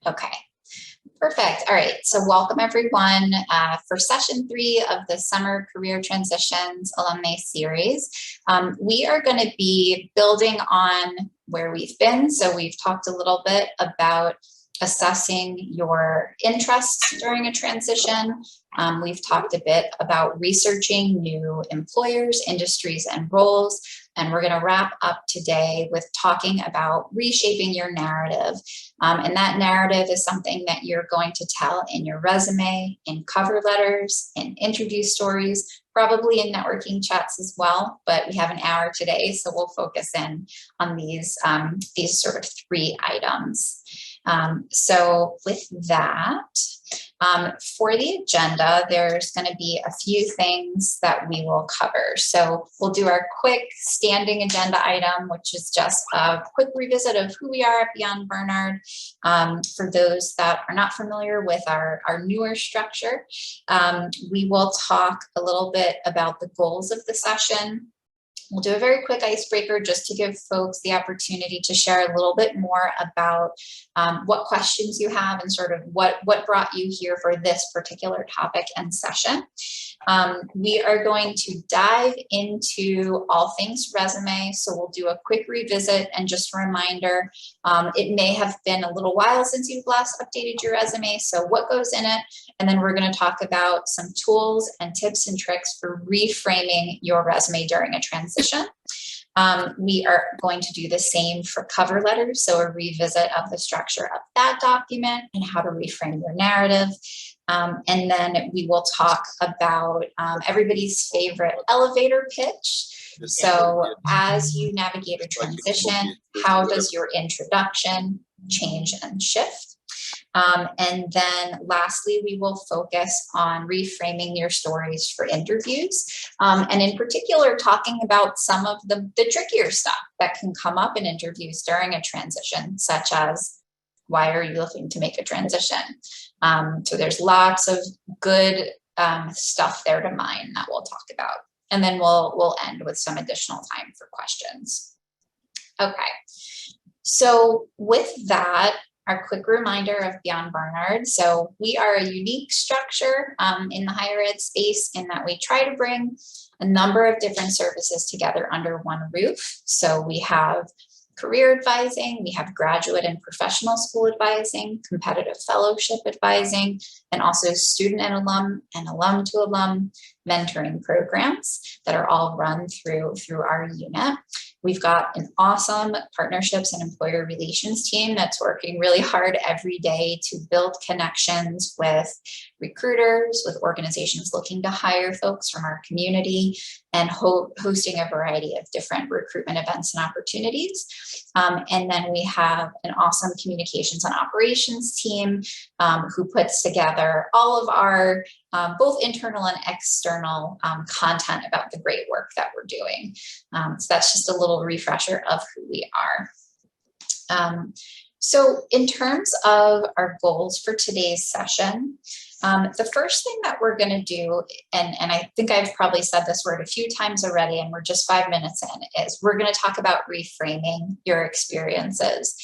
Okay, perfect. All right, so welcome everyone for session 3 of the Summer Career Transitions Alumni Series. We are going to be building on where we've been. So we've talked a little bit about assessing your interests during a transition. We've talked a bit about researching new employers, industries, and roles. And we're going to wrap up today with talking about reshaping your narrative. And that narrative is something that you're going to tell in your resume, in cover letters, in interview stories, probably in networking chats as well. But we have an hour today, so we'll focus in on these sort of 3 items. So with that, for the agenda, there's going to be a few things that we will cover. So we'll do our quick standing agenda item, which is just a quick revisit of who we are at Beyond Bernard. For those that are not familiar with our newer structure, we will talk a little bit about the goals of the session. We'll do a very quick icebreaker just to give folks the opportunity to share a little bit more about what questions you have and sort of what brought you here for this particular topic and session. We are going to dive into all things resume. So we'll do a quick revisit and just a reminder, it may have been a little while since you've last updated your resume. So what goes in it? And then we're going to talk about some tools and tips and tricks for reframing your resume during a transition. We are going to do the same for cover letters, so a revisit of the structure of that document and how to reframe your narrative. And then we will talk about everybody's favorite elevator pitch. So as you navigate a transition, how does your introduction change and shift? And then lastly, we will focus on reframing your stories for interviews. And in particular, talking about some of the trickier stuff that can come up in interviews during a transition, such as, why are you looking to make a transition? So there's lots of good stuff there to mine that we'll talk about. And then we'll end with some additional time for questions. Okay, so with that, our quick reminder of Beyond Bernard. So we are a unique structure in the higher ed space in that we try to bring a number of different services together under one roof. So we have career advising, we have graduate and professional school advising, competitive fellowship advising, and also student and alum to alum mentoring programs that are all run through our unit. We've got an awesome partnerships and employer relations team that's working really hard every day to build connections with recruiters, with organizations looking to hire folks from our community, and hosting a variety of different recruitment events and opportunities. And then we have an awesome communications and operations team who puts together all of our both internal and external content about the great work that we're doing. So that's just a little refresher of who we are. So in terms of our goals for today's session, the first thing that we're going to do, and I think I've probably said this word a few times already, and we're just 5 minutes in, is we're going to talk about reframing your experiences.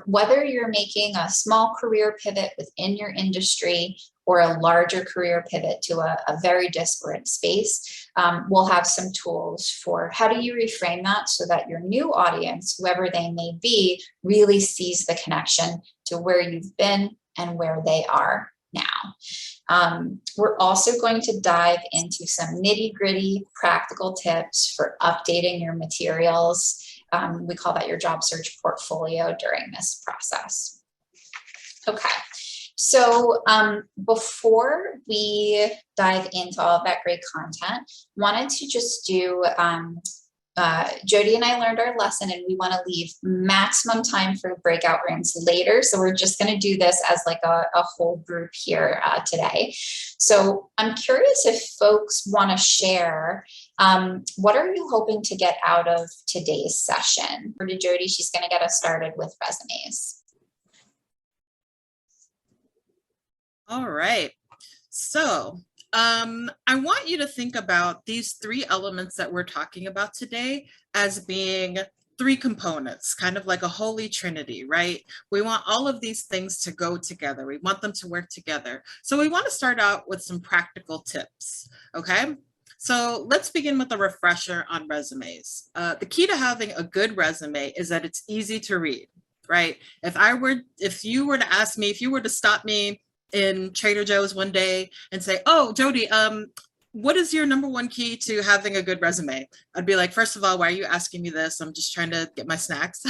Whether you're making a small career pivot within your industry or a larger career pivot to a very disparate space, we'll have some tools for how do you reframe that so that your new audience, whoever they may be, really sees the connection to where you've been and where they are now. We're also going to dive into some nitty-gritty practical tips for updating your materials. We call that your job search portfolio during this process. Okay. So before we dive into all of that great content, wanted to just do, Jody and I learned our lesson and we want to leave maximum time for breakout rooms later. So we're just going to do this as like a whole group here today. So I'm curious if folks want to share, what are you hoping to get out of today's session? For Jody, she's going to get us started with resumes. All right. So I want you to think about these 3 elements that we're talking about today as being three components, kind of like a holy trinity, right? We want all of these things to go together. We want them to work together. So we want to start out with some practical tips, okay? So let's begin with a refresher on resumes. The key to having a good resume is that it's easy to read, right? If you were to stop me in Trader Joe's one day and say, "Oh, Jody, what is your number one key to having a good resume?" I'd be like, first of all, why are you asking me this? I'm just trying to get my snacks.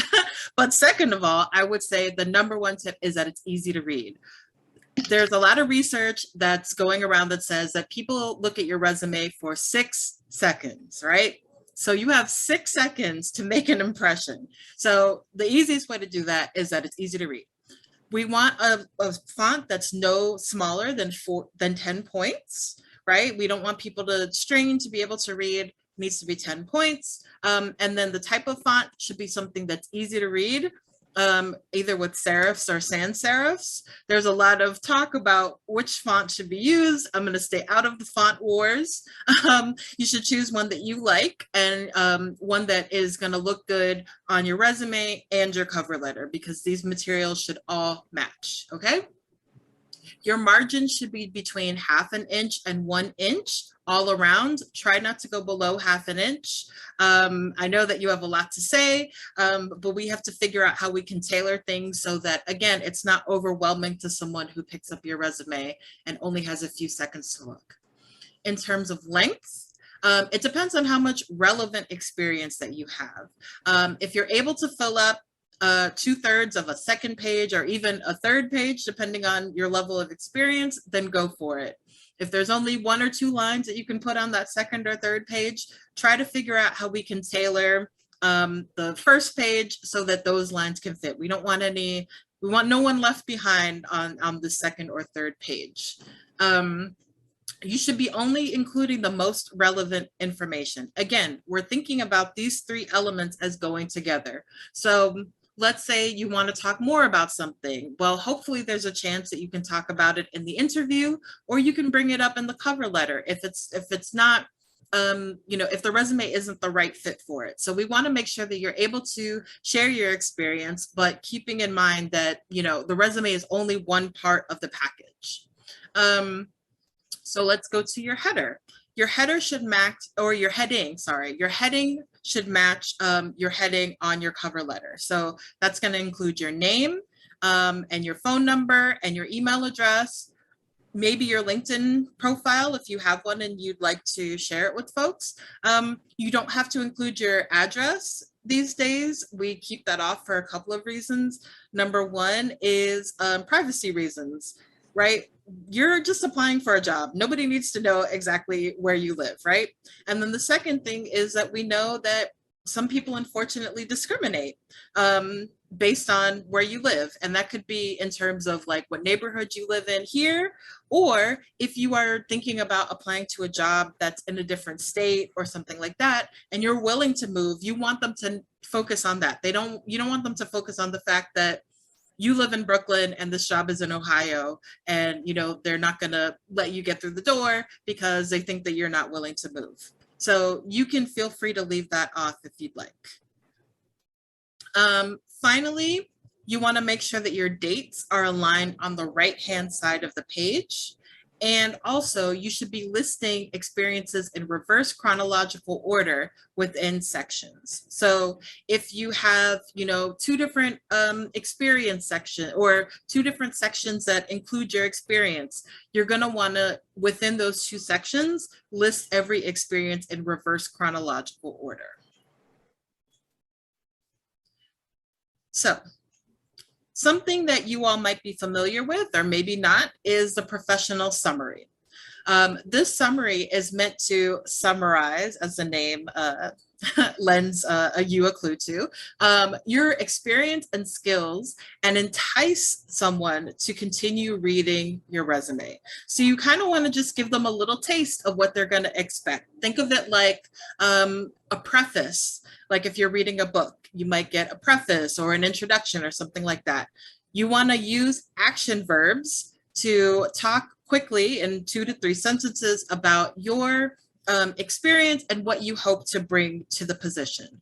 But second of all, I would say the number one tip is that it's easy to read. There's a lot of research that's going around that says that people look at your resume for 6 seconds, right? So you have 6 seconds to make an impression. So the easiest way to do that is that it's easy to read. We want a font that's no smaller than 10 points, right? We don't want people to strain to be able to read. It needs to be 10 points. And then the type of font should be something that's easy to read, either with serifs or sans serifs. There's a lot of talk about which font should be used. I'm going to stay out of the font wars. You should choose one that you like, and one that is going to look good on your resume and your cover letter, because these materials should all match, okay? Your margin should be between 1/2 inch and 1 inch all around. Try not to go below 1/2 inch. I know that you have a lot to say, but we have to figure out how we can tailor things so that, again, it's not overwhelming to someone who picks up your resume and only has a few seconds to look. In terms of length, it depends on how much relevant experience that you have. If you're able to fill up 2/3 of a second page or even a third page, depending on your level of experience, then go for it. If there's only 1 or 2 lines that you can put on that second or third page, try to figure out how we can tailor the first page so that those lines can fit. We want no one left behind on the second or third page. You should be only including the most relevant information. Again, we're thinking about these 3 elements as going together. So let's say you want to talk more about something. Well, hopefully there's a chance that you can talk about it in the interview, or you can bring it up in the cover letter if it's not, if the resume isn't the right fit for it. So we want to make sure that you're able to share your experience, but keeping in mind that, the resume is only one part of the package. So let's go to your header. Your header should match, or your heading should match your heading on your cover letter. So that's going to include your name and your phone number and your email address, maybe your LinkedIn profile if you have one and you'd like to share it with folks. You don't have to include your address these days. We keep that off for a couple of reasons. Number one is privacy reasons, right? You're just applying for a job. Nobody needs to know exactly where you live, right? And then the second thing is that we know that some people unfortunately discriminate based on where you live. And that could be in terms of like what neighborhood you live in here, or if you are thinking about applying to a job that's in a different state or something like that, and you're willing to move, you want them to focus on that. You don't want them to focus on the fact that you live in Brooklyn and this job is in Ohio, and they're not going to let you get through the door because they think that you're not willing to move. So you can feel free to leave that off if you'd like. Finally, you want to make sure that your dates are aligned on the right-hand side of the page. And also, you should be listing experiences in reverse chronological order within sections. So if you have, 2 different experience sections or 2 different sections that include your experience, you're going to want to, within those 2 sections, list every experience in reverse chronological order. So something that you all might be familiar with, or maybe not, is the professional summary. This summary is meant to summarize, as the name lends you a clue to, your experience and skills, and entice someone to continue reading your resume. So you kind of want to just give them a little taste of what they're going to expect. Think of it like a preface. Like if you're reading a book, you might get a preface or an introduction or something like that. You want to use action verbs to talk quickly in 2 to 3 sentences about your experience and what you hope to bring to the position.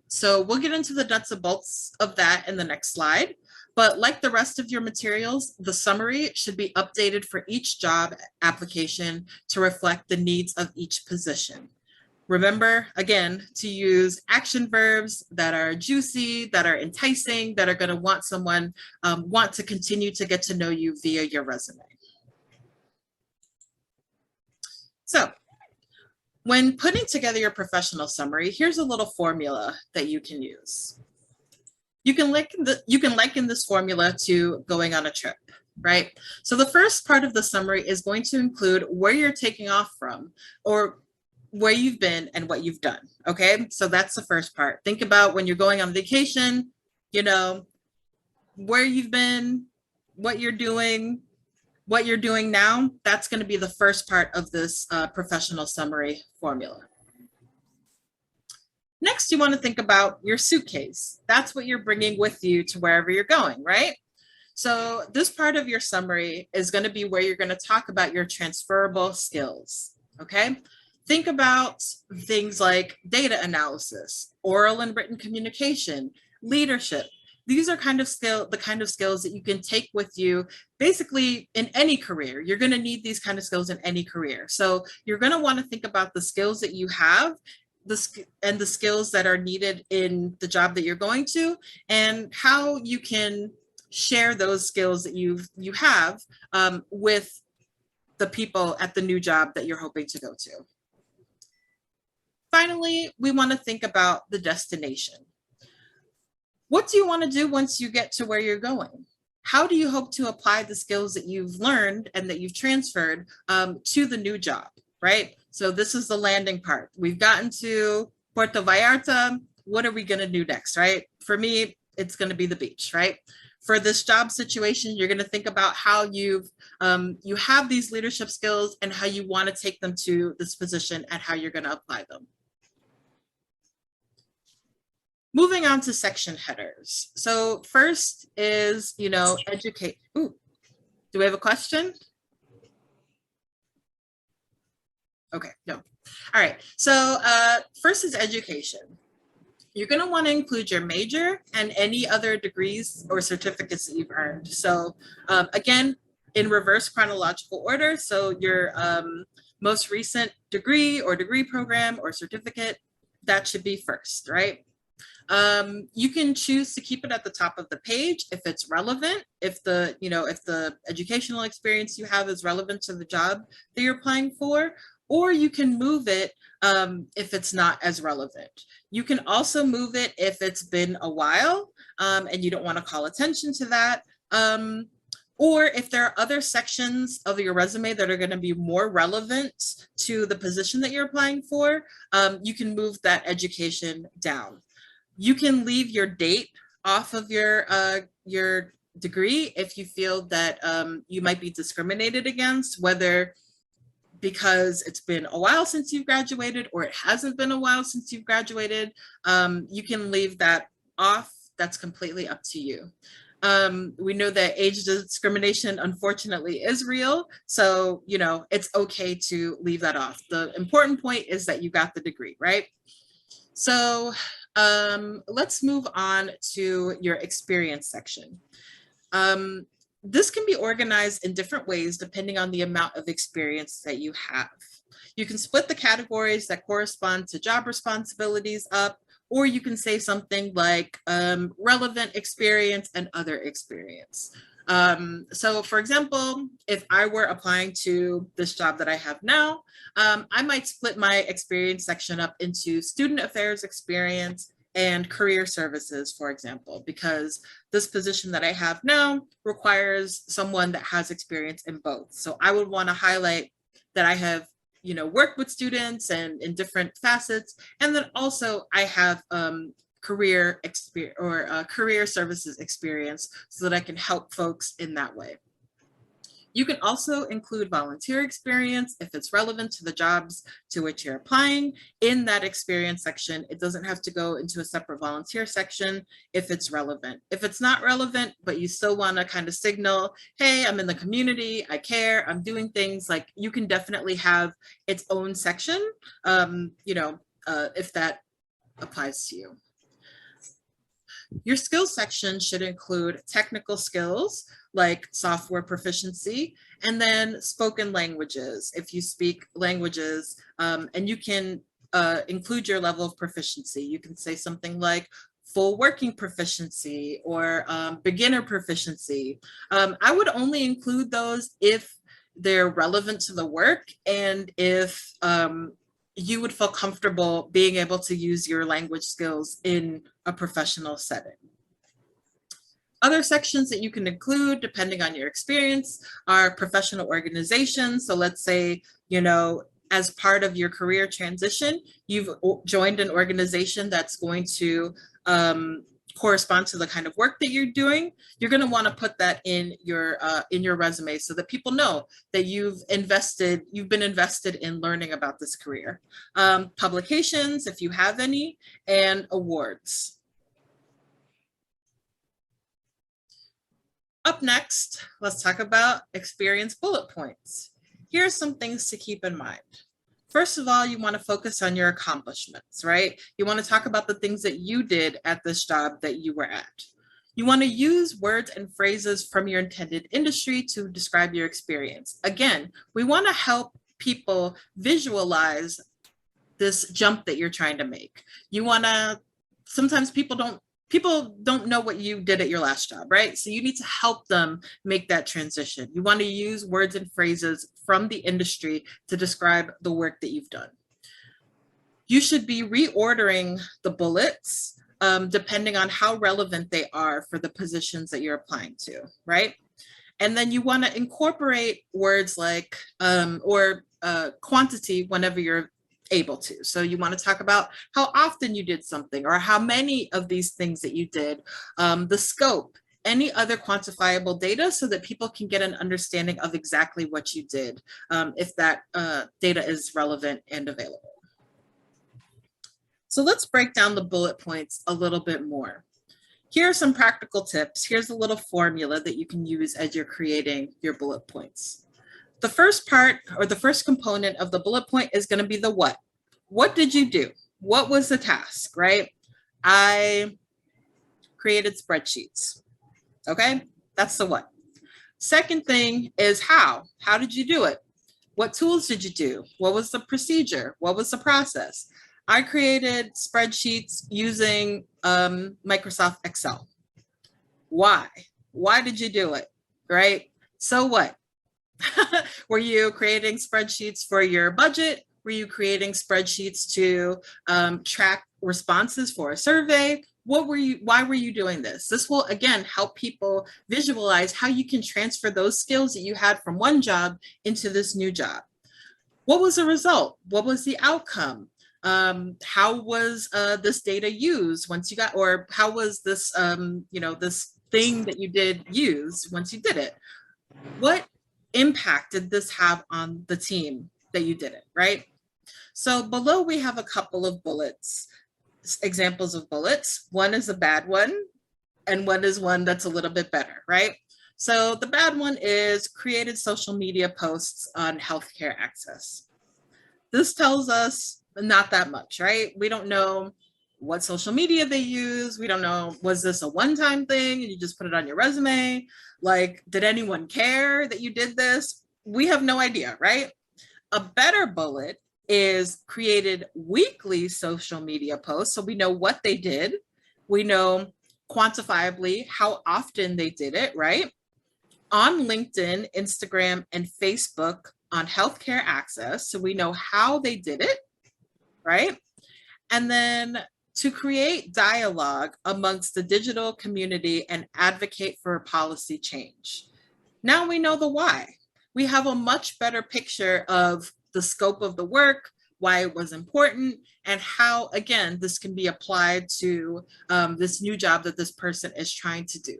So we'll get into the nuts and bolts of that in the next slide. But like the rest of your materials, the summary should be updated for each job application to reflect the needs of each position. Remember, again, to use action verbs that are juicy, that are enticing, that are going to want someone want to continue to get to know you via your resume. So when putting together your professional summary, here's a little formula that you can use. You can liken this formula to going on a trip, right? So the first part of the summary is going to include where you're taking off from, or where you've been and what you've done, okay? So that's the first part. Think about when you're going on vacation, you know, where you've been, what you're doing now. That's going to be the first part of this professional summary formula. Next, you want to think about your suitcase. That's what you're bringing with you to wherever you're going, right? So this part of your summary is going to be where you're going to talk about your transferable skills, okay? Think about things like data analysis, oral and written communication, leadership. These are the kind of skills that you can take with you basically in any career. You're going to need these kind of skills in any career. So you're going to want to think about the skills that you have and the skills that are needed in the job that you're going to, and how you can share those skills that you have with the people at the new job that you're hoping to go to. Finally, we want to think about the destination. What do you want to do once you get to where you're going? How do you hope to apply the skills that you've learned and that you've transferred to the new job, right? So this is the landing part. We've gotten to Puerto Vallarta. What are we going to do next, right? For me, it's going to be the beach, right? For this job situation, you're going to think about how you have these leadership skills and how you want to take them to this position and how you're going to apply them. Moving on to section headers. So first is, educate. Ooh, do we have a question? Okay, no. All right, so first is education. You're going to want to include your major and any other degrees or certificates that you've earned. So again, in reverse chronological order. So your most recent degree or degree program or certificate, that should be first, right? You can choose to keep it at the top of the page if it's relevant, if the educational experience you have is relevant to the job that you're applying for, or you can move it if it's not as relevant. You can also move it if it's been a while and you don't want to call attention to that. Or if there are other sections of your resume that are going to be more relevant to the position that you're applying for, you can move that education down. You can leave your date off of your degree if you feel that you might be discriminated against, whether because it's been a while since you've graduated or it hasn't been a while since you've graduated. You can leave that off. That's completely up to you. We know that age discrimination, unfortunately, is real. So, it's okay to leave that off. The important point is that you got the degree, right? So let's move on to your experience section. This can be organized in different ways depending on the amount of experience that you have. You can split the categories that correspond to job responsibilities up, or you can say something like relevant experience and other experience. So for example, if I were applying to this job that I have now, I might split my experience section up into student affairs experience and career services, for example, because this position that I have now requires someone that has experience in both. So I would want to highlight that I have, worked with students and in different facets, and then also I have career experience or career services experience so that I can help folks in that way. You can also include volunteer experience if it's relevant to the jobs to which you're applying in that experience section. It doesn't have to go into a separate volunteer section if it's relevant. If it's not relevant, but you still want to kind of signal, hey, I'm in the community, I care, I'm doing things, like you can definitely have its own section, if that applies to you. Your skills section should include technical skills like software proficiency, and then spoken languages, if you speak languages, and you can include your level of proficiency. You can say something like full working proficiency or beginner proficiency. I would only include those if they're relevant to the work and if you would feel comfortable being able to use your language skills in a professional setting. Other sections that you can include, depending on your experience, are professional organizations. So let's say, you know, as part of your career transition, you've joined an organization that's going to correspond to the kind of work that you're doing. You're going to want to put that in your resume so that people know that you've been invested in learning about this career. Publications, if you have any, and awards. Up next, let's talk about experience bullet points. Here are some things to keep in mind. First of all, you want to focus on your accomplishments, right? You want to talk about the things that you did at this job that you were at. You want to use words and phrases from your intended industry to describe your experience. Again, we want to help people visualize this jump that you're trying to make. You want to, sometimes people don't know what you did at your last job, right? So you need to help them make that transition. You want to use words and phrases from the industry to describe the work that you've done. You should be reordering the bullets depending on how relevant they are for the positions that you're applying to, right? And then you want to incorporate words like quantity whenever you're able to. So you want to talk about how often you did something or how many of these things that you did, the scope, any other quantifiable data so that people can get an understanding of exactly what you did if that data is relevant and available. So let's break down the bullet points a little bit more. Here are some practical tips. Here's a little formula that you can use as you're creating your bullet points. The first part or the first component of the bullet point is going to be the what. What did you do? What was the task, right? I created spreadsheets. Okay, that's the what. Second thing is how. How did you do it? What tools did you do? What was the procedure? What was the process? I created spreadsheets using Microsoft Excel. Why? Why did you do it, right? So what? Were you creating spreadsheets for your budget? Were you creating spreadsheets to track responses for a survey? Why were you doing this? This will, again, help people visualize how you can transfer those skills that you had from one job into this new job. What was the result? What was the outcome? How was this data used once you got, or how was this, this thing that you did used once you did it? What impact did this have on the team that you did it, right? So below we have a couple of bullets, examples of bullets. One is a bad one and one is one that's a little bit better, right? So the bad one is created social media posts on healthcare access. This tells us not that much, right? We don't know what social media they use. We don't know, was this a one-time thing and you just put it on your resume? Like, did anyone care that you did this? We have no idea, right? A better bullet is created weekly social media posts. So we know what they did. We know quantifiably how often they did it, right? On LinkedIn, Instagram, and Facebook on healthcare access. So we know how they did it, right? And then to create dialogue amongst the digital community and advocate for policy change. Now we know the why. We have a much better picture of the scope of the work, why it was important, and how, again, this can be applied to this new job that this person is trying to do.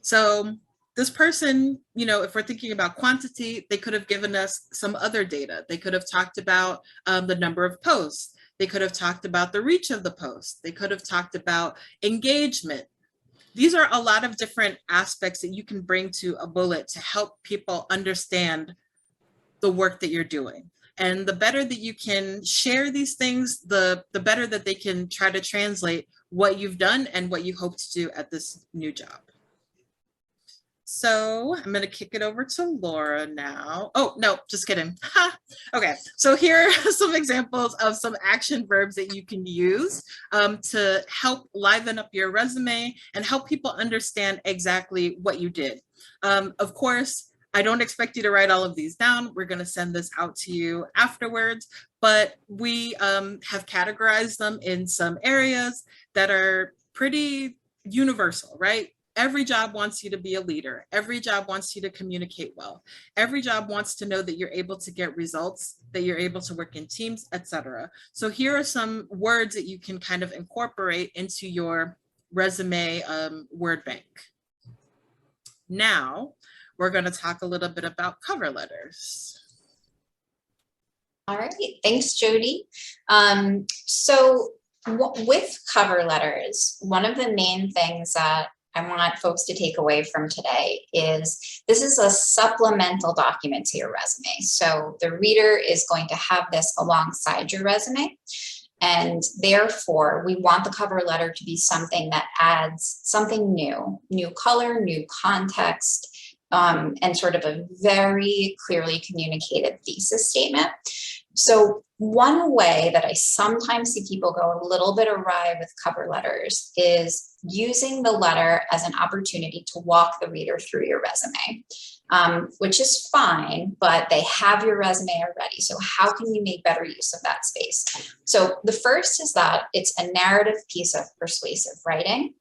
So this person, if we're thinking about quantity, they could have given us some other data. They could have talked about the number of posts. They could have talked about the reach of the post. They could have talked about engagement. These are a lot of different aspects that you can bring to a bullet to help people understand the work that you're doing. And the better that you can share these things, the better that they can try to translate what you've done and what you hope to do at this new job. So I'm going to kick it over to Laura now. Oh, no, just kidding. Okay, so here are some examples of some action verbs that you can use to help liven up your resume and help people understand exactly what you did. Of course, I don't expect you to write all of these down. We're going to send this out to you afterwards, but we have categorized them in some areas that are pretty universal, right? Every job wants you to be a leader. Every job wants you to communicate well. Every job wants to know that you're able to get results, that you're able to work in teams, etc. So here are some words that you can kind of incorporate into your resume word bank. Now, we're going to talk a little bit about cover letters. All right, thanks, Jody. So with cover letters, one of the main things that I want folks to take away from today is this is a supplemental document to your resume. So the reader is going to have this alongside your resume. And therefore, we want the cover letter to be something that adds something new color, new context, and sort of a very clearly communicated thesis statement. So one way that I sometimes see people go a little bit awry with cover letters is using the letter as an opportunity to walk the reader through your resume, which is fine, but they have your resume already. So how can you make better use of that space? So the first is that it's a narrative piece of persuasive writing.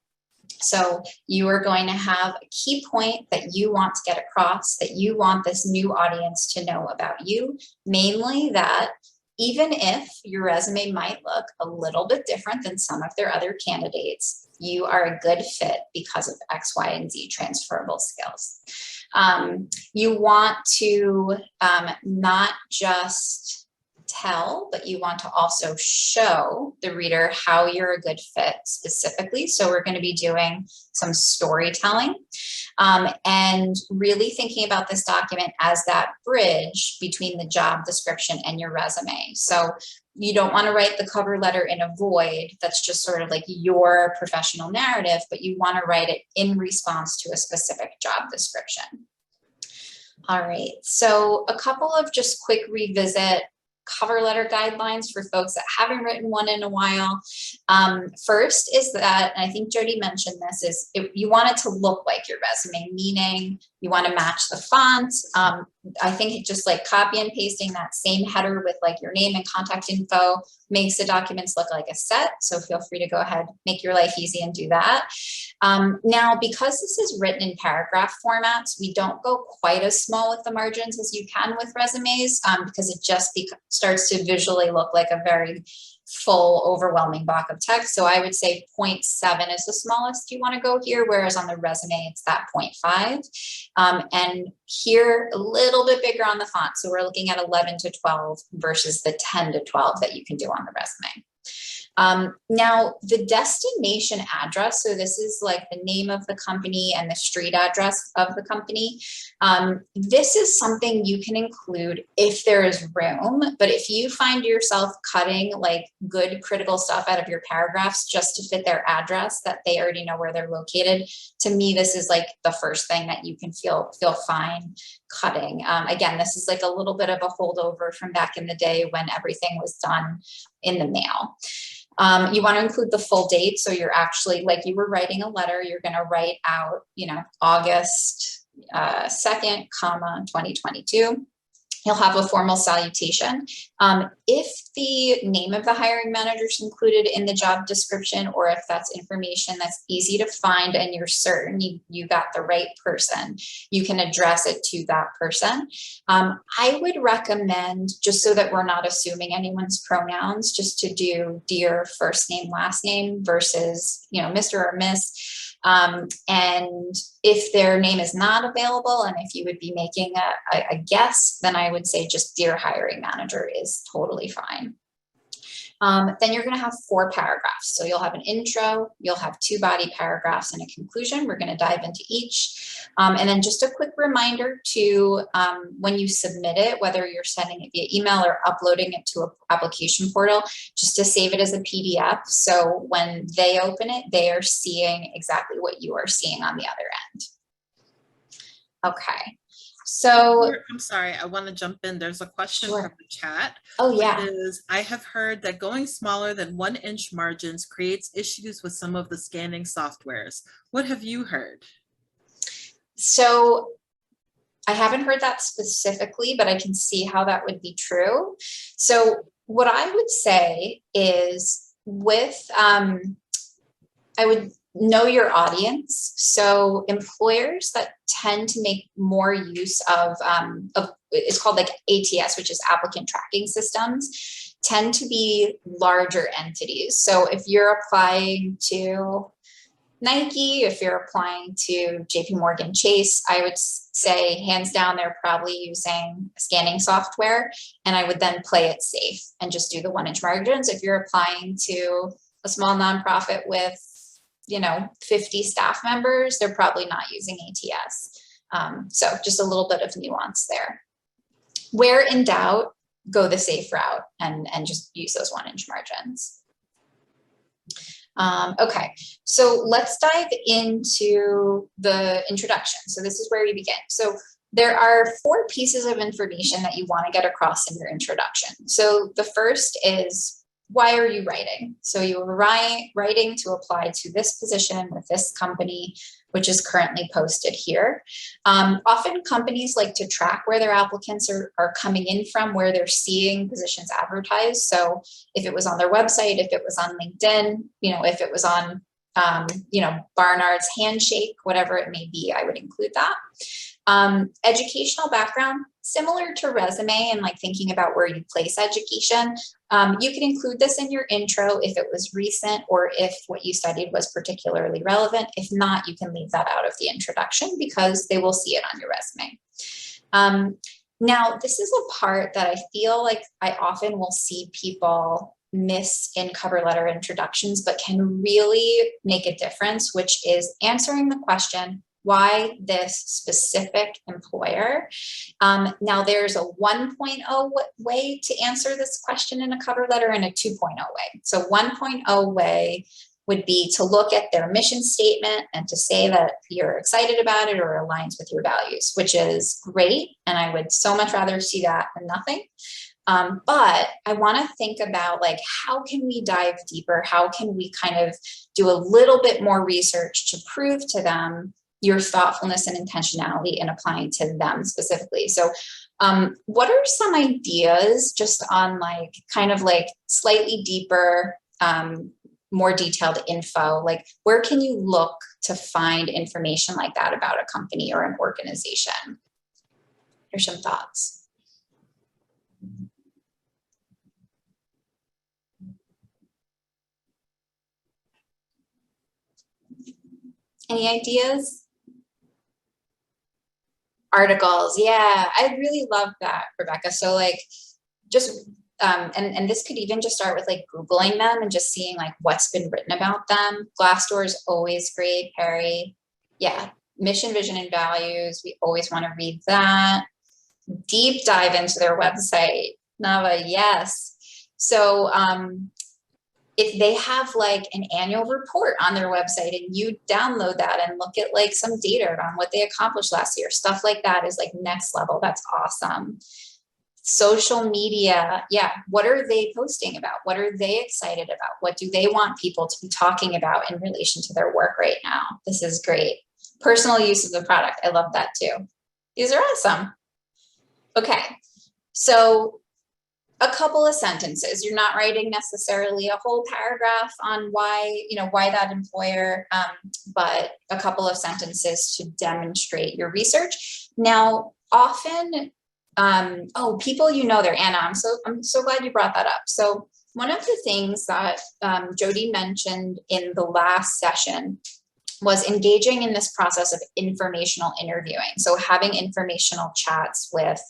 So you are going to have a key point that you want to get across, that you want this new audience to know about you, mainly that even if your resume might look a little bit different than some of their other candidates, you are a good fit because of X, Y, and Z transferable skills. You want to not just tell, but you want to also show the reader how you're a good fit specifically. So we're going to be doing some storytelling and really thinking about this document as that bridge between the job description and your resume. So you don't want to write the cover letter in a void that's just sort of like your professional narrative, but you want to write it in response to a specific job description. All right, so a couple of just quick revisit cover letter guidelines for folks that haven't written one in a while. First is that, and I think Jody mentioned this, is you want it to look like your resume, meaning you want to match the font. I think just like copy and pasting that same header with like your name and contact info makes the documents look like a set. So feel free to go ahead, make your life easy and do that. Now, because this is written in paragraph formats, we don't go quite as small with the margins as you can with resumes because it just starts to visually look like a very full, overwhelming block of text. So I would say 0.7 is the smallest you want to go here, whereas on the resume, it's that 0.5. And here, a little bit bigger on the font. So we're looking at 11 to 12 versus the 10 to 12 that you can do on the resume. Now, the destination address, so this is like the name of the company and the street address of the company. This is something you can include if there is room, but if you find yourself cutting like good critical stuff out of your paragraphs just to fit their address that they already know where they're located, to me, this is like the first thing that you can feel fine cutting. Again, this is like a little bit of a holdover from back in the day when everything was done in the mail. You want to include the full date. So you're actually, like you were writing a letter, you're going to write out, August 2nd, 2022. You'll have a formal salutation. If the name of the hiring manager is included in the job description, or if that's information that's easy to find and you're certain you got the right person, you can address it to that person. I would recommend, just so that we're not assuming anyone's pronouns, just to do dear first name, last name versus, Mr. or Miss. And if their name is not available, and if you would be making a guess, then I would say just dear hiring manager is totally fine. Then you're going to have 4 paragraphs. So you'll have an intro, you'll have 2 body paragraphs and a conclusion. We're going to dive into each. And then just a quick reminder to, when you submit it, whether you're sending it via email or uploading it to an application portal, just to save it as a PDF. So when they open it, they are seeing exactly what you are seeing on the other end. Okay. So I'm sorry, I want to jump in. There's a question from the chat. Oh, yeah. I have heard that going smaller than 1-inch margins creates issues with some of the scanning softwares. What have you heard? So I haven't heard that specifically, but I can see how that would be true. So what I would say is I would know your audience. So employers that tend to make more use of it's called like ATS, which is applicant tracking systems, tend to be larger entities. So if you're applying to Nike, if you're applying to JP Morgan Chase, I would say hands down, they're probably using scanning software, and I would then play it safe and just do the 1-inch margins. If you're applying to a small nonprofit with 50 staff members, they're probably not using ATS. So just a little bit of nuance there. Where in doubt, go the safe route and just use those 1-inch margins. Okay, so let's dive into the introduction. So this is where we begin. So there are 4 pieces of information that you want to get across in your introduction. So the first is, why are you writing? So you are writing to apply to this position with this company, which is currently posted here. Often companies like to track where their applicants are coming in from, where they're seeing positions advertised. So if it was on their website, if it was on LinkedIn, if it was on, Barnard's Handshake, whatever it may be, I would include that. Educational background, similar to resume and like thinking about where you place education. You can include this in your intro if it was recent or if what you studied was particularly relevant. If not, you can leave that out of the introduction because they will see it on your resume. Now, this is a part that I feel like I often will see people miss in cover letter introductions, but can really make a difference, which is answering the question, why this specific employer? Now there's a 1.0 way to answer this question in a cover letter and a 2.0 way. So 1.0 way would be to look at their mission statement and to say that you're excited about it or aligns with your values, which is great. And I would so much rather see that than nothing. But I want to think about like, how can we dive deeper? How can we kind of do a little bit more research to prove to them your thoughtfulness and intentionality in applying to them specifically? So what are some ideas just on like kind of like slightly deeper, more detailed info? Like where can you look to find information like that about a company or an organization? Here's some thoughts. Any ideas? Articles. Yeah, I really love that, Rebecca. So like just, and this could even just start with like Googling them and just seeing like what's been written about them. Glassdoor is always great, Perry. Yeah, mission, vision, and values. We always want to read that. Deep dive into their website. Nava, yes. So if they have like an annual report on their website and you download that and look at like some data on what they accomplished last year, stuff like that is like next level. That's awesome. Social media. Yeah. What are they posting about? What are they excited about? What do they want people to be talking about in relation to their work right now? This is great. Personal use of the product. I love that too. These are awesome. Okay. So a couple of sentences. You're not writing necessarily a whole paragraph on why, why that employer, but a couple of sentences to demonstrate your research. Now, often, people, they're Anna. I'm so glad you brought that up. So one of the things that Jody mentioned in the last session was engaging in this process of informational interviewing. So having informational chats with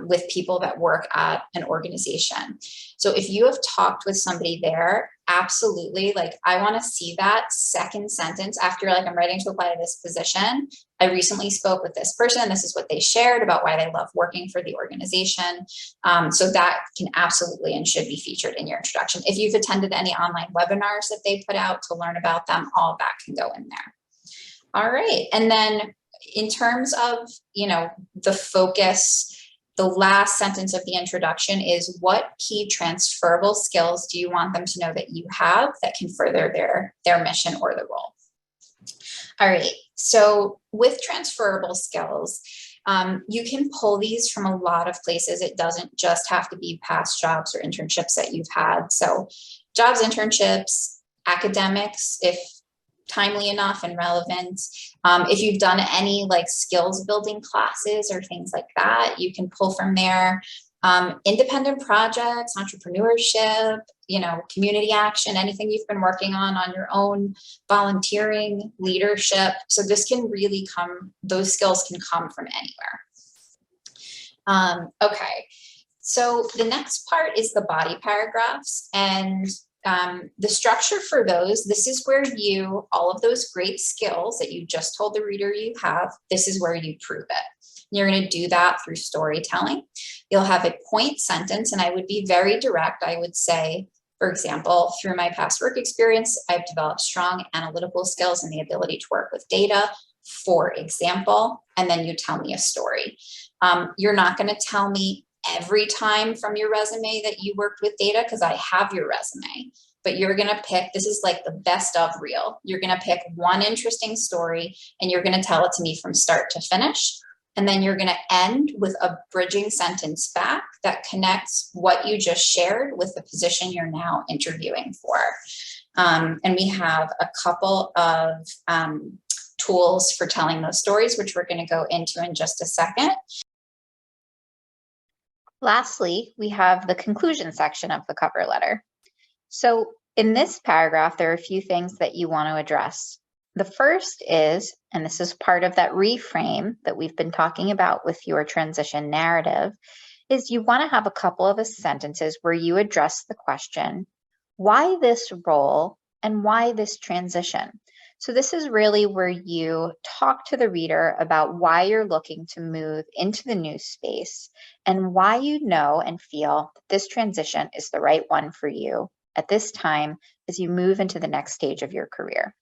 with people that work at an organization. So if you have talked with somebody there, absolutely, like I want to see that second sentence after like I'm ready to apply to this position. I recently spoke with this person. This is what they shared about why they love working for the organization. So that can absolutely and should be featured in your introduction. If you've attended any online webinars that they put out to learn about them, all that can go in there. All right. And then in terms of, the focus, the last sentence of the introduction is, what key transferable skills do you want them to know that you have that can further their mission or the role? All right, so with transferable skills, you can pull these from a lot of places. It doesn't just have to be past jobs or internships that you've had. So jobs, internships, academics, if timely enough and relevant. If you've done any like skills building classes or things like that, you can pull from there. Independent projects, entrepreneurship, community action, anything you've been working on your own, volunteering, leadership. So this can really those skills can come from anywhere. Okay, so the next part is the body paragraphs, and the structure for those, this is where all of those great skills that you just told the reader you have, this is where you prove it. You're going to do that through storytelling. You'll have a point sentence, and I would be very direct. I would say, for example, through my past work experience, I've developed strong analytical skills and the ability to work with data, for example, and then you tell me a story. You're not going to tell me every time from your resume that you worked with data, because I have your resume, but you're going to pick, this is like the best of reel. You're going to pick one interesting story and you're going to tell it to me from start to finish. And then you're going to end with a bridging sentence back that connects what you just shared with the position you're now interviewing for. And we have a couple of tools for telling those stories, which we're going to go into in just a second. Lastly, we have the conclusion section of the cover letter. So in this paragraph, there are a few things that you want to address. The first is, and this is part of that reframe that we've been talking about with your transition narrative, is you want to have a couple of sentences where you address the question, why this role and why this transition? So this is really where you talk to the reader about why you're looking to move into the new space and why you know and feel that this transition is the right one for you at this time as you move into the next stage of your career.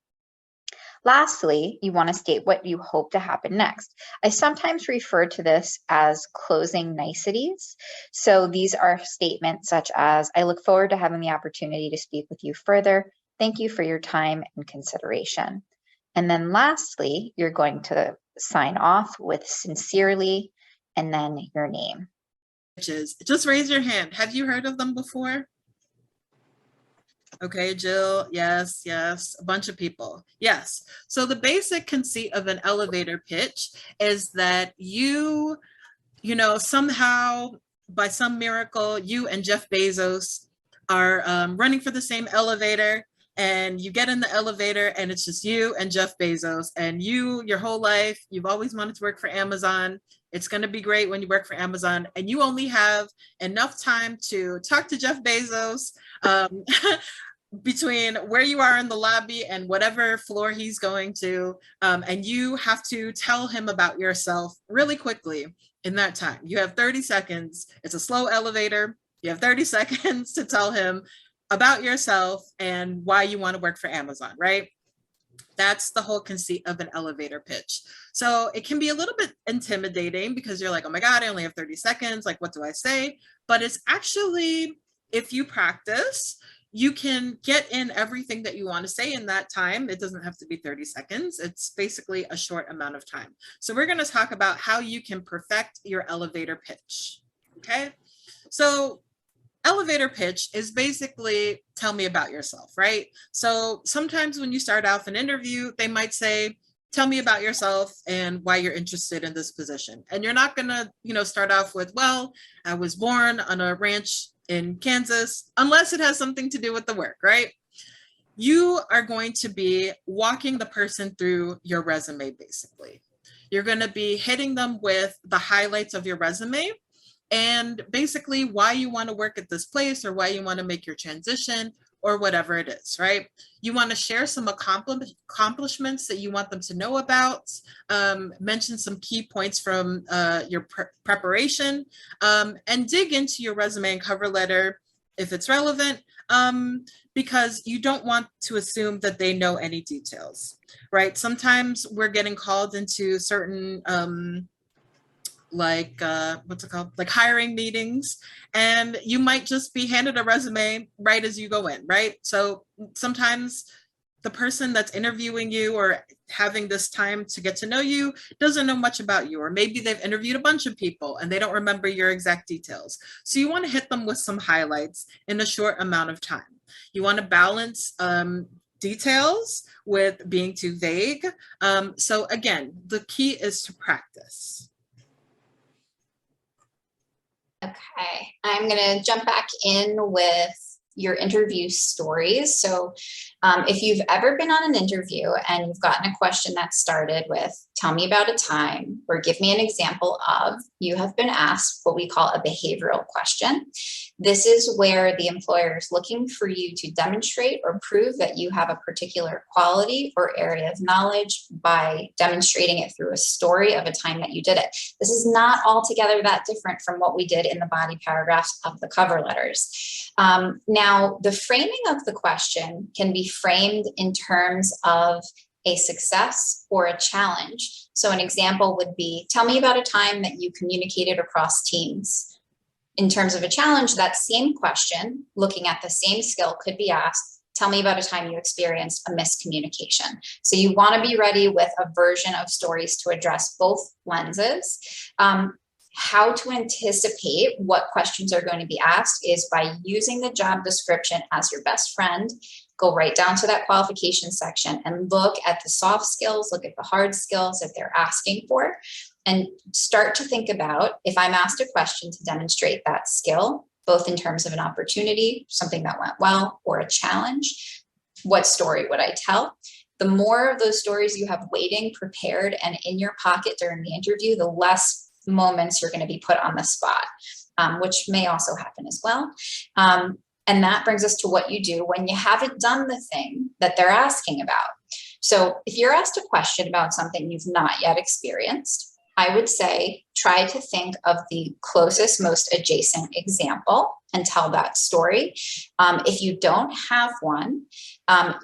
Lastly, you want to state what you hope to happen next. I sometimes refer to this as closing niceties. So these are statements such as, I look forward to having the opportunity to speak with you further. Thank you for your time and consideration. And then lastly, you're going to sign off with sincerely and then your name. Just raise your hand. Have you heard of them before? Okay, Jill, yes, a bunch of people, yes. So the basic conceit of an elevator pitch is that you somehow, by some miracle, you and Jeff Bezos are running for the same elevator, and you get in the elevator and it's just you and Jeff Bezos, and your whole life, you've always wanted to work for Amazon. It's going to be great when you work for Amazon, and you only have enough time to talk to Jeff Bezos between where you are in the lobby and whatever floor he's going to, and you have to tell him about yourself really quickly in that time. You have 30 seconds. It's a slow elevator. You have 30 seconds to tell him about yourself and why you want to work for Amazon, right? That's the whole conceit of an elevator pitch. So it can be a little bit intimidating because you're like, oh my God, I only have 30 seconds. Like, what do I say? But it's actually, if you practice, you can get in everything that you want to say in that time. It doesn't have to be 30 seconds. It's basically a short amount of time. So we're going to talk about how you can perfect your elevator pitch. Okay. So elevator pitch is basically tell me about yourself, right? So sometimes when you start off an interview, they might say, tell me about yourself and why you're interested in this position. And you're not going to, start off with, well, I was born on a ranch in Kansas, unless it has something to do with the work, right? You are going to be walking the person through your resume, basically. You're going to be hitting them with the highlights of your resume. and basically why you want to work at this place or why you want to make your transition or whatever it is, right? You want to share some accomplishments that you want them to know about, mention some key points from your preparation, and dig into your resume and cover letter if it's relevant, because you don't want to assume that they know any details, right? Sometimes we're getting called into certain what's it called? Like hiring meetings, and you might just be handed a resume right as you go in, right? So sometimes the person that's interviewing you or having this time to get to know you doesn't know much about you, or maybe they've interviewed a bunch of people and they don't remember your exact details. So you want to hit them with some highlights in a short amount of time. You want to balance details with being too vague. So again, the key is to practice. Okay, I'm going to jump back in with your interview stories. So if you've ever been on an interview and you've gotten a question that started with, tell me about a time, or give me an example of, you have been asked what we call a behavioral question. This is where the employer is looking for you to demonstrate or prove that you have a particular quality or area of knowledge by demonstrating it through a story of a time that you did it. This is not altogether that different from what we did in the body paragraphs of the cover letters. Now, the framing of the question can be framed in terms of a success or a challenge. So an example would be, tell me about a time that you communicated across teams. In terms of a challenge, that same question, looking at the same skill, could be asked, tell me about a time you experienced a miscommunication. So you want to be ready with a version of stories to address both lenses. How to anticipate what questions are going to be asked is by using the job description as your best friend. Go right down to that qualification section and look at the soft skills, look at the hard skills that they're asking for, and start to think about, if I'm asked a question to demonstrate that skill, both in terms of an opportunity, something that went well, or a challenge, what story would I tell? The more of those stories you have waiting, prepared, and in your pocket during the interview, the less moments you're going to be put on the spot, which may also happen as well. And that brings us to what you do when you haven't done the thing that they're asking about. So if you're asked a question about something you've not yet experienced, I would say try to think of the closest, most adjacent example and tell that story. If you don't have one,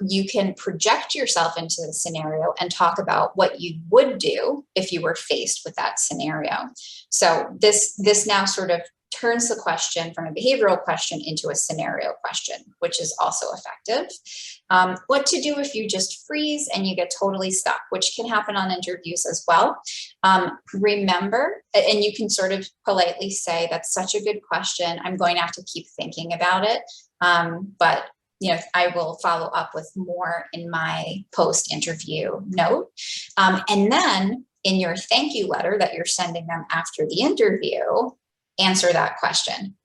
you can project yourself into the scenario and talk about what you would do if you were faced with that scenario. So this now sort of turns the question from a behavioral question into a scenario question, which is also effective. What to do if you just freeze and you get totally stuck, which can happen on interviews as well. Remember, and you can sort of politely say, that's such a good question. I'm going to have to keep thinking about it. But I will follow up with more in my post-interview note. And then in your thank you letter that you're sending them after the interview, answer that question.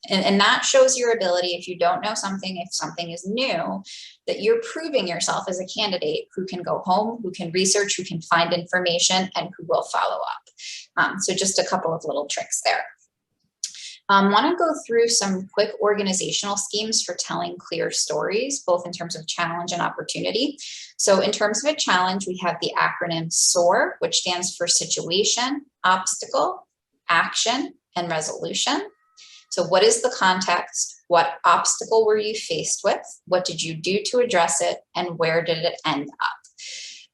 And that shows your ability, if you don't know something, if something is new, that you're proving yourself as a candidate who can go home, who can research, who can find information, and who will follow up. So just a couple of little tricks there. Want to go through some quick organizational schemes for telling clear stories, both in terms of challenge and opportunity. So in terms of a challenge, we have the acronym SOAR, which stands for situation, obstacle, action, and resolution. So what is the context? What obstacle were you faced with? What did you do to address it? And where did it end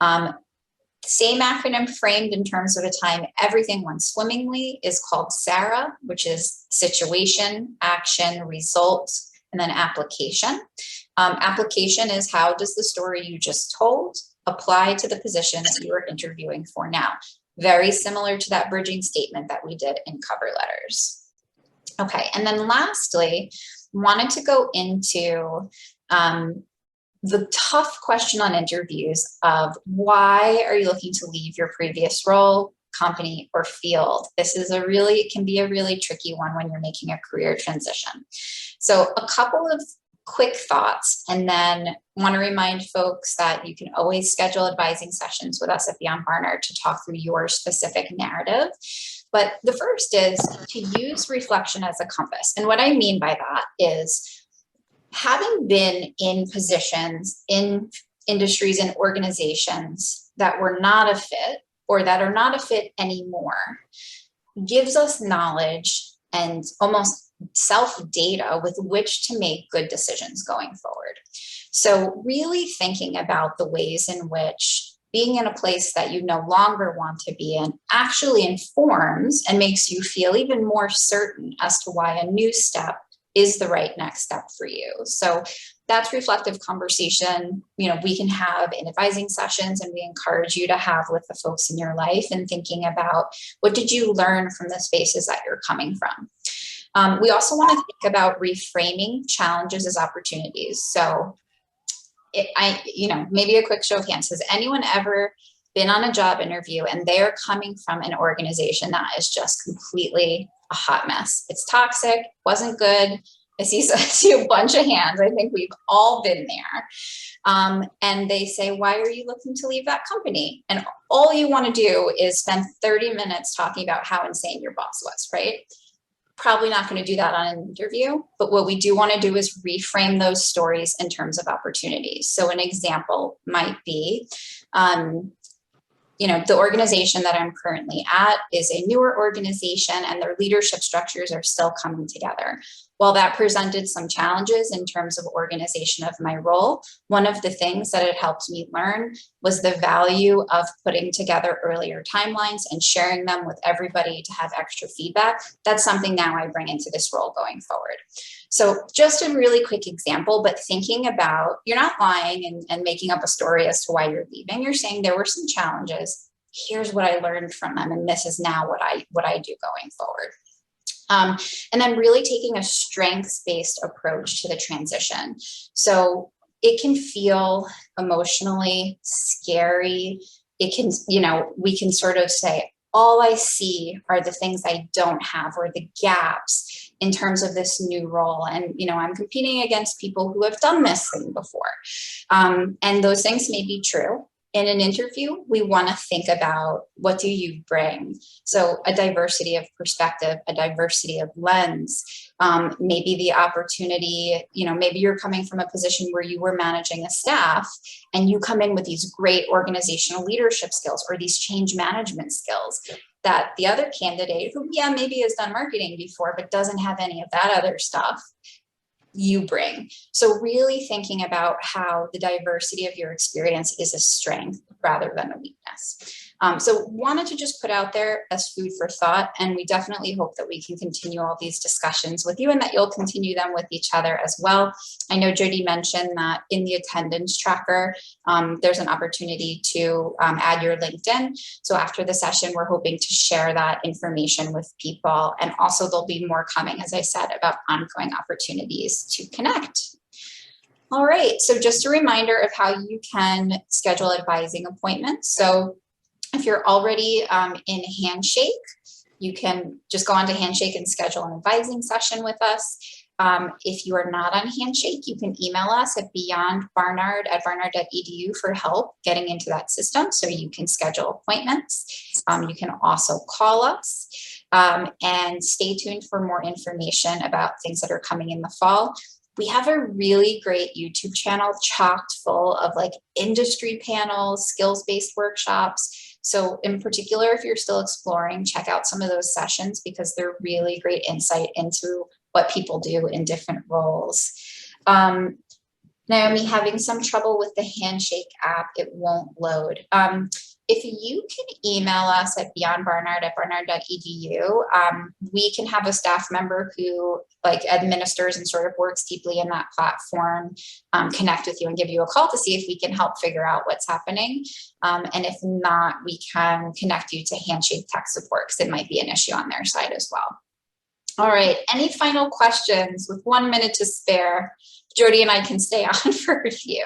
up? Same acronym framed in terms of a time everything went swimmingly is called SARA, which is situation, action, result, and then application. Application is, how does the story you just told apply to the position that you are interviewing for now? Very similar to that bridging statement that we did in cover letters. Okay, and then lastly, wanted to go into the tough question on interviews of, why are you looking to leave your previous role, company, or field? This is it can be a really tricky one when you're making a career transition. So a couple of quick thoughts, and then want to remind folks that you can always schedule advising sessions with us at Beyond Barnard to talk through your specific narrative. But the first is to use reflection as a compass. And what I mean by that is having been in positions, in industries and organizations that were not a fit or that are not a fit anymore gives us knowledge and almost self-data with which to make good decisions going forward. So really thinking about the ways in which being in a place that you no longer want to be in actually informs and makes you feel even more certain as to why a new step is the right next step for you. So that's reflective conversation, we can have in advising sessions, and we encourage you to have with the folks in your life, and thinking about what did you learn from the spaces that you're coming from. We also want to think about reframing challenges as opportunities. So maybe a quick show of hands. Has anyone ever been on a job interview and they're coming from an organization that is just completely a hot mess? It's toxic, wasn't good. I see a bunch of hands. I think we've all been there. And they say, why are you looking to leave that company? And all you want to do is spend 30 minutes talking about how insane your boss was, right? Probably not going to do that on an interview, but what we do want to do is reframe those stories in terms of opportunities. So an example might be, the organization that I'm currently at is a newer organization, and their leadership structures are still coming together. While that presented some challenges in terms of organization of my role, one of the things that it helped me learn was the value of putting together earlier timelines and sharing them with everybody to have extra feedback. That's something now I bring into this role going forward. So just a really quick example, but thinking about, you're not lying and making up a story as to why you're leaving. You're saying there were some challenges. Here's what I learned from them, and this is now what I do going forward. And then really taking a strengths-based approach to the transition. So it can feel emotionally scary. It can, we can sort of say, all I see are the things I don't have, or the gaps in terms of this new role. And, I'm competing against people who have done this thing before. And those things may be true. In an interview, we want to think about, what do you bring? So a diversity of perspective, a diversity of lens, maybe the opportunity, maybe you're coming from a position where you were managing a staff and you come in with these great organizational leadership skills or these change management skills that the other candidate who, maybe has done marketing before, but doesn't have any of that other stuff, you bring. So really thinking about how the diversity of your experience is a strength rather than a weakness. So wanted to just put out there as food for thought, and we definitely hope that we can continue all these discussions with you and that you'll continue them with each other as well. I know Jody mentioned that in the attendance tracker, there's an opportunity to add your LinkedIn. So after the session, we're hoping to share that information with people. And also there'll be more coming, as I said, about ongoing opportunities to connect. All right, so just a reminder of how you can schedule advising appointments. So if you're already in Handshake, you can just go on to Handshake and schedule an advising session with us. If you are not on Handshake, you can email us at beyondbarnard@barnard.edu for help getting into that system so you can schedule appointments. You can also call us and stay tuned for more information about things that are coming in the fall. We have a really great YouTube channel chocked full of industry panels, skills-based workshops. So in particular, if you're still exploring, check out some of those sessions because they're really great insight into what people do in different roles. Naomi, having some trouble with the Handshake app, it won't load. If you can email us at beyondbarnard@barnard.edu, we can have a staff member who administers and sort of works deeply in that platform, connect with you and give you a call to see if we can help figure out what's happening. And if not, we can connect you to Handshake tech support because it might be an issue on their side as well. All right, any final questions with 1 minute to spare? Jody and I can stay on for a few.